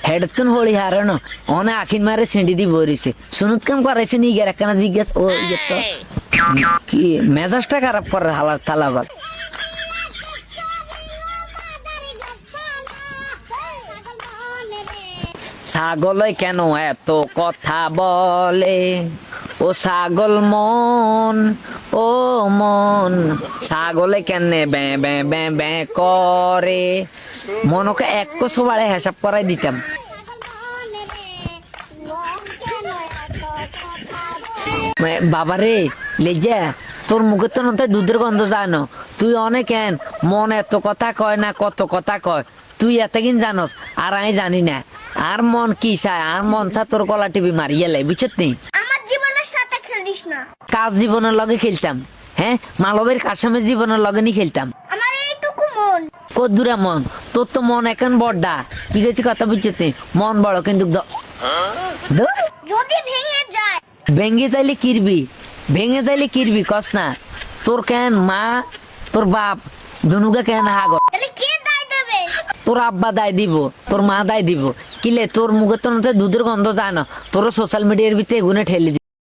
হেডতুন হোলি হারান অনে আখিন মারে ছেঁড়ি দি বরিছে সুনুত কাম করাইছে নি গের একখানা জিজ্ঞাস ও ইয়ে তো কি মেজাজটা খারাপ করে হালার থালাবার ছাগলে কেন এত কথা বলে ও ছাগল মন ও মন ছাগলে কেন বে বে বে বে করে মনকে এক কোসো বাড়ে হিসাব করাই দিতাম বাবারে লেজা তোর মুখে তো নয় দুধের গন্ধ যায় না তুই অনেক মন এত কথা কয় না কত কথা কয় তুই এতদিন জানস আর আমি জানি না আর মন কি চায় আর মন চা তোর কলা টিভি মারিয়ে লাই বুঝছত নি আমার জীবনের সাথে খেলিস না কাজ জীবনের লগে খেলতাম হ্যাঁ মালবের কাশমের জীবনের লগে নি খেলতাম আমার এইটুকু মন কত দূরে মন তোর তো মন এখন বড়ডা কি গেছি কথা বুঝছত নি মন বড় কিন্তু যদি ভেঙে যায় ভেঙে যাইলে কিরবি কস না তোর কেন মা তোর বাপ দুনুকে কেন হাগর তাহলে কে দায় দেবে তোর আব্বা দায় দিব তোর মা দায় দিব কিলে তোর মুখে তো দুধের গন্ধ যায় না তোর সোশ্যাল মিডিয়ার ভিতরে এগুনে ঠেলি